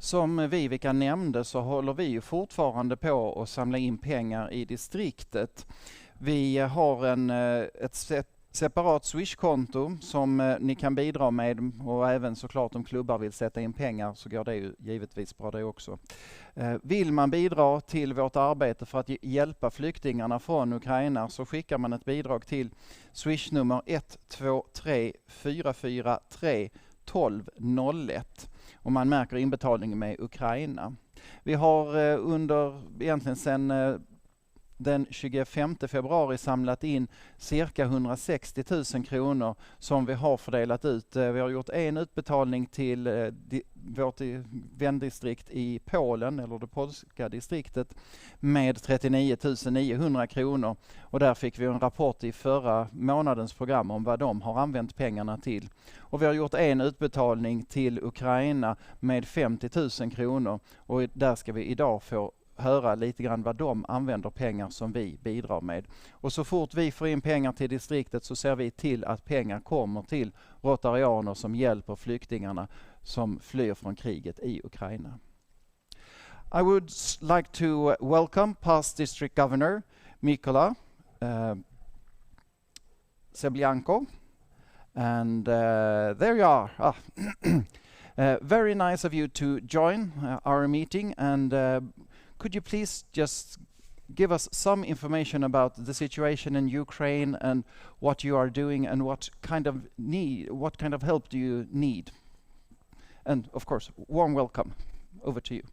Som Vivica nämnde så håller vi ju fortfarande på att samla in pengar i distriktet. Vi har ett separat Swish-konto som ni kan bidra med, och även såklart om klubbar vill sätta in pengar så går det ju givetvis bra det också. Vill man bidra till vårt arbete för att hjälpa flyktingarna från Ukraina så skickar man ett bidrag till Swish-nummer 123 443 1201 och man märker inbetalningen med Ukraina. Vi har egentligen sedan den 25 februari samlat in cirka 160 000 kronor som vi har fördelat ut. Vi har gjort en utbetalning till vårt vändistrikt i Polen, eller det polska distriktet, med 39 900 kronor. Och där fick vi en rapport i förra månadens program om vad de har använt pengarna till. Och vi har gjort en utbetalning till Ukraina med 50 000 kronor och där ska vi idag få höra lite grann vad de använder pengar som vi bidrar med. Och så fort vi får in pengar till distriktet så ser vi till att pengar kommer till rotarianer som hjälper flyktingarna som flyr från kriget i Ukraina. I would like to welcome past district governor Mykola Stebljanko. And there you are. Very nice of you to join our meeting, and could you please just give us some information about the situation in Ukraine and what you are doing and what kind of help do you need? And of course, warm welcome. Over to you.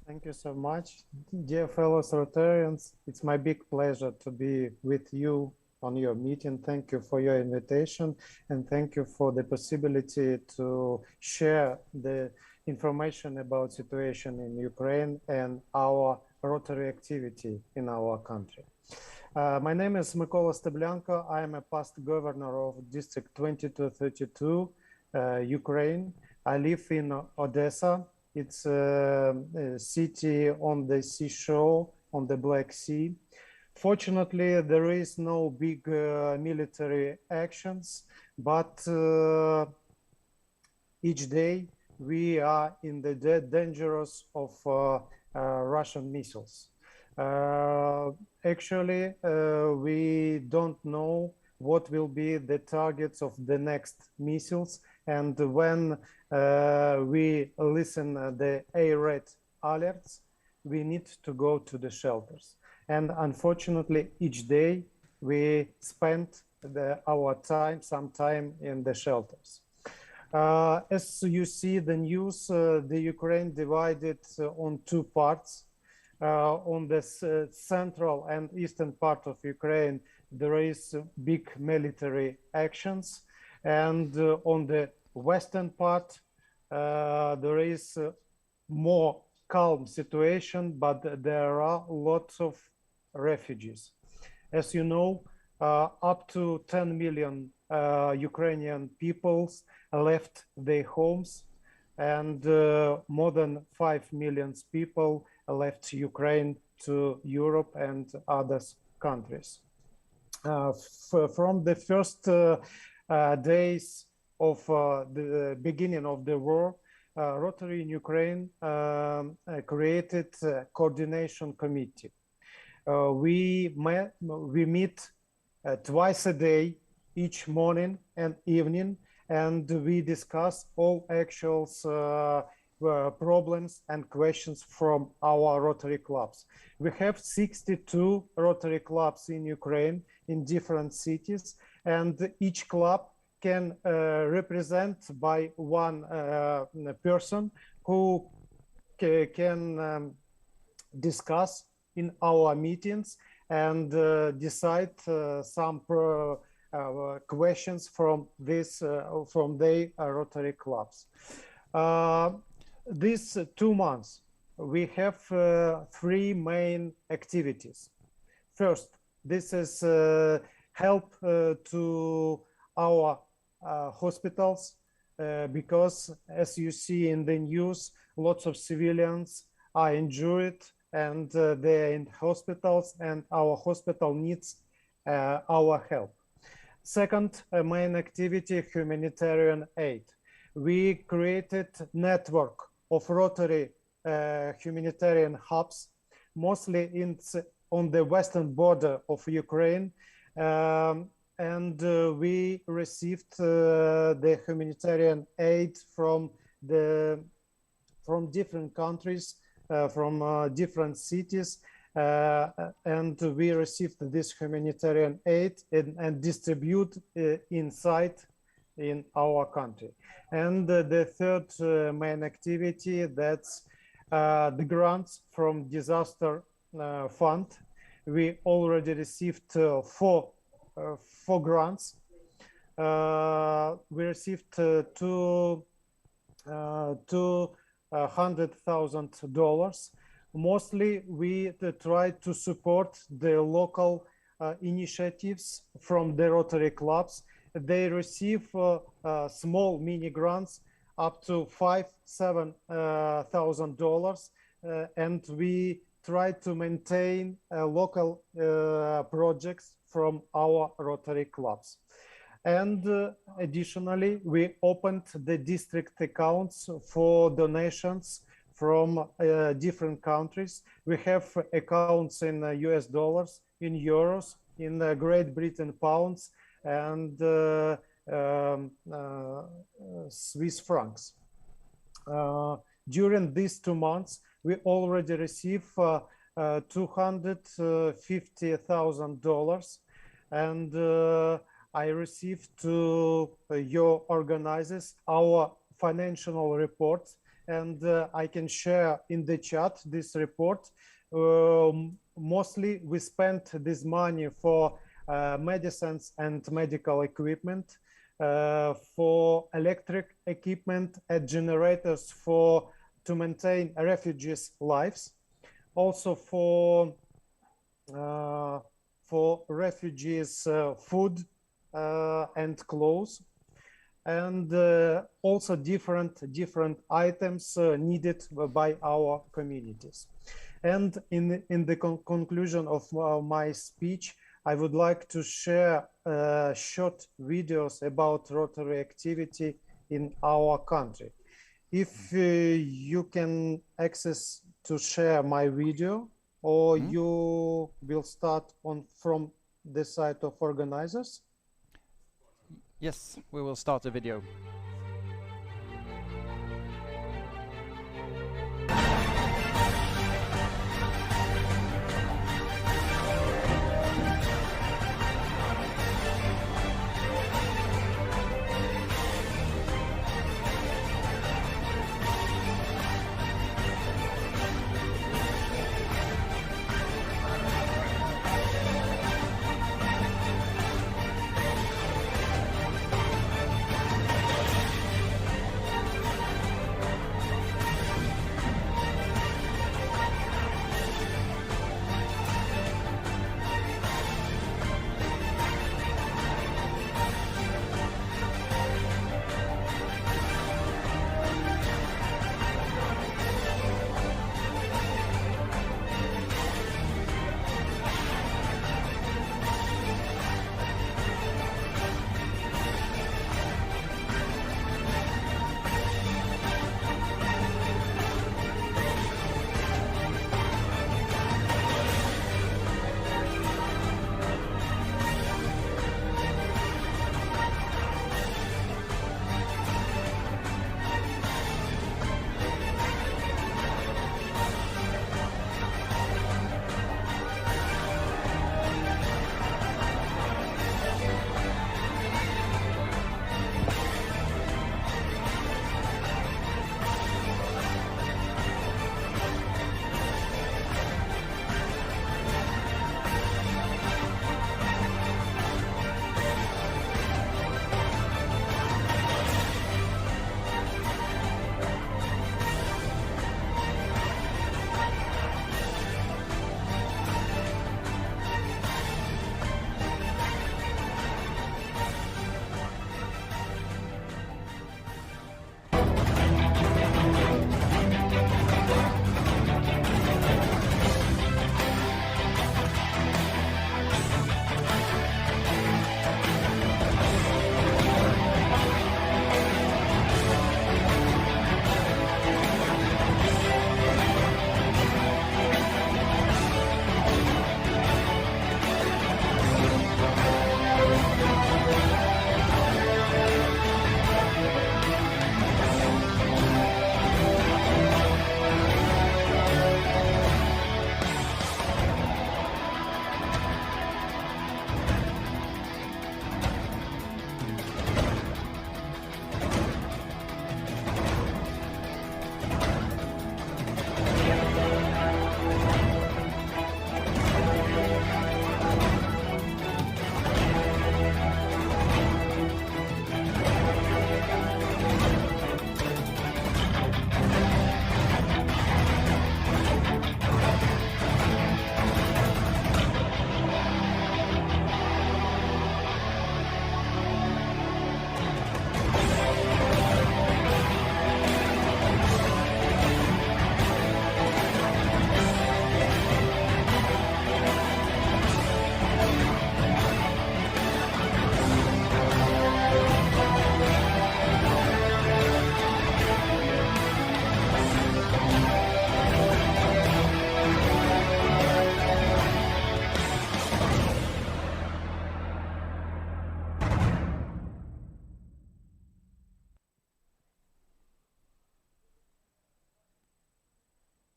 Thank you so much. Dear fellow Rotarians, it's my big pleasure to be with you on your meeting. Thank you for your invitation and thank you for the possibility to share the information about situation in Ukraine and our Rotary activity in our country. My name is Mykola Stebljanko. I am a past governor of District 2232, Ukraine. I live in Odessa. It's a city on the seashore, on the Black Sea. Fortunately, there is no big military actions, but each day we are in the dangerous of Russian missiles. Actually, we don't know what will be the targets of the next missiles, and when we listen the air raid alerts, we need to go to the shelters. And unfortunately, each day we spend some time in the shelters. As you see the news, the Ukraine divided on two parts. On the central and eastern part of Ukraine, there is big military actions. And on the western part, there is more calm situation, but there are lots of refugees. As you know, up to 10 million Ukrainian peoples left their homes, and more than 5 million people left Ukraine to Europe and other countries. From the first days of the beginning of the war, Rotary in Ukraine created a coordination committee. We meet twice a day, each morning and evening, and we discuss all actual problems and questions from our Rotary clubs. We have 62 Rotary clubs in Ukraine in different cities, and each club can represent by one person who can discuss in our meetings and decide some questions from their Rotary clubs. These 2 months, we have 3 main activities. First, this is help to our hospitals, because as you see in the news, lots of civilians are injured and they're in hospitals, and our hospital needs our help. Second main activity, humanitarian aid. We created network of Rotary humanitarian hubs, mostly on the western border of Ukraine. And we received the humanitarian aid from different countries, from different cities, and we received this humanitarian aid and distribute inside in our country. And the third main activity, that's the grants from disaster fund. We already received four grants. We received $200,000. Mostly we try to support the local initiatives from the Rotary clubs. They receive small mini grants up to $7,000, and we try to maintain local projects from our Rotary clubs. And additionally, we opened the district accounts for donations from different countries. We have accounts in US dollars, in euros, in Great Britain pounds, and Swiss francs. During these 2 months, we already received $250,000, and I received to your organizers our financial report, and I can share in the chat this report. Mostly we spent this money for medicines and medical equipment, for electric equipment and generators to maintain refugees' lives, also for refugees' food and clothes, and also different items needed by our communities. And in the conclusion of my speech, I would like to share short videos about Rotary activity in our country. If you can access to share my video, or you will start from the side of organizers. Yes, we will start the video.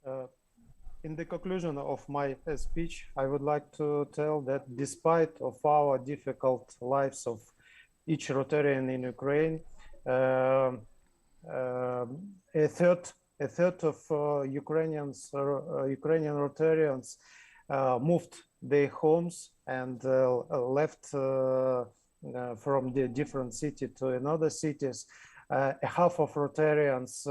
In the conclusion of my speech, I would like to tell that despite of our difficult lives of each Rotarian in Ukraine, a third of Ukrainian Rotarians moved their homes and left from the different city to another cities. Half of Rotarians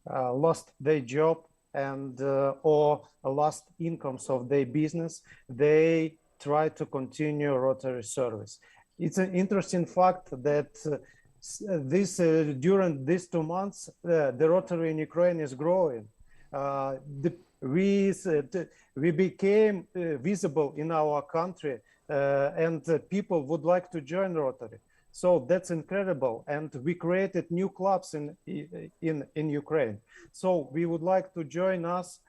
lost their job and or lost incomes of their business. They try to continue Rotary service. It's an interesting fact that during these 2 months, the Rotary in Ukraine is growing. We became visible in our country, and people would like to join Rotary. So that's incredible, and we created new clubs in Ukraine. So we would like to join us.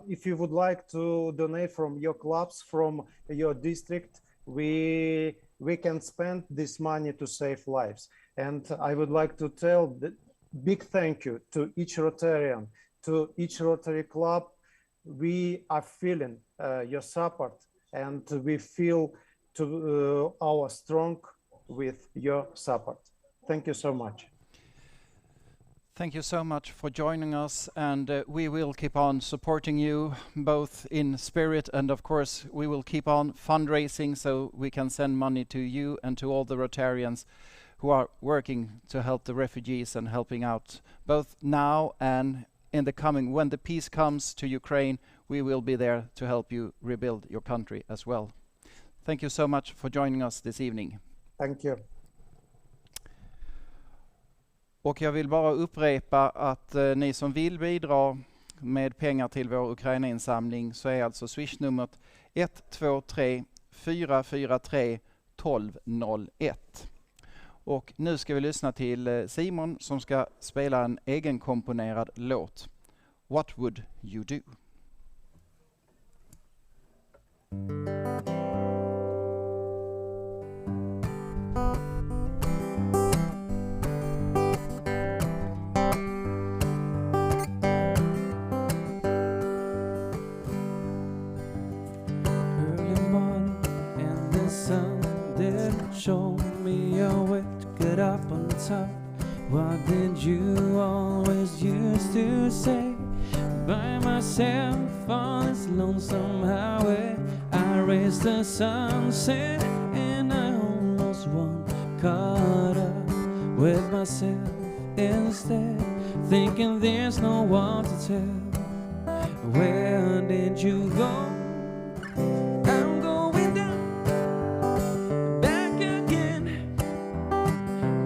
If you would like to donate from your clubs, from your district, we can spend this money to save lives. And I would like to tell the big thank you to each Rotarian, to each Rotary club. We are feeling your support, and we feel our strong with your support. Thank you so much. Thank you so much for joining us, and we will keep on supporting you both in spirit, and of course we will keep on fundraising so we can send money to you and to all the Rotarians who are working to help the refugees and helping out both now and in the coming. When the peace comes to Ukraine, we will be there to help you rebuild your country as well. Thank you so much for joining us this evening. Thank you. Och jag vill bara upprepa att ni som vill bidra med pengar till vår Ukraina-insamling, så är alltså swishnumret 123 443 1201. Och nu ska vi lyssna till Simon som ska spela en egenkomponerad låt. What would you do? Show me a way to get up on top. What did you always used to say? By myself on this lonesome highway, I raised the sunset and I almost won. Caught up with myself instead, thinking there's no one to tell. Where did you go?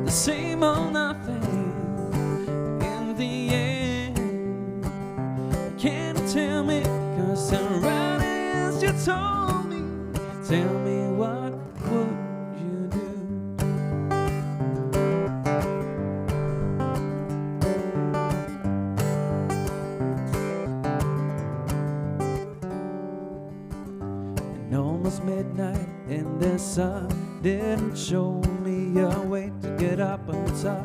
Same old nothing in the end. Can you tell me? 'Cause I'm right as you told me. Tell me, what would you do? And almost midnight and the sun didn't show me a way to get up on top.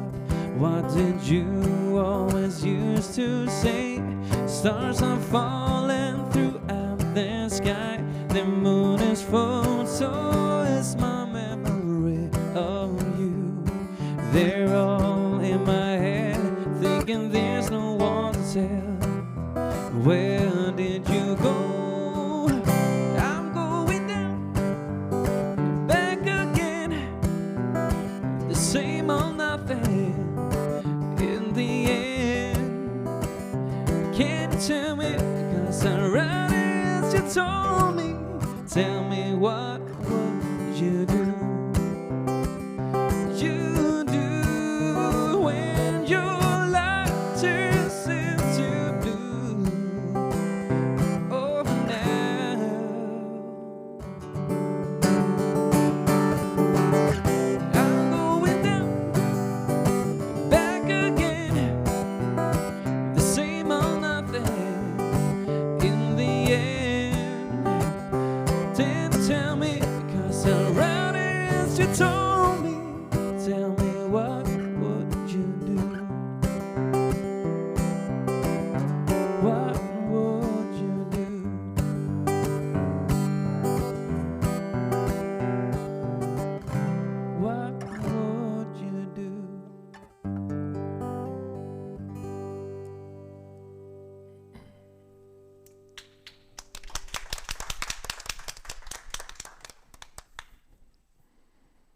What did you always used to say? Stars are falling throughout the sky. The moon is full, so is my memory of you. They're all in my head, thinking there's no one to tell. Where did you go? Same old nothing in the end. Can you tell me? 'Cause I'm right as you told me. Tell me, what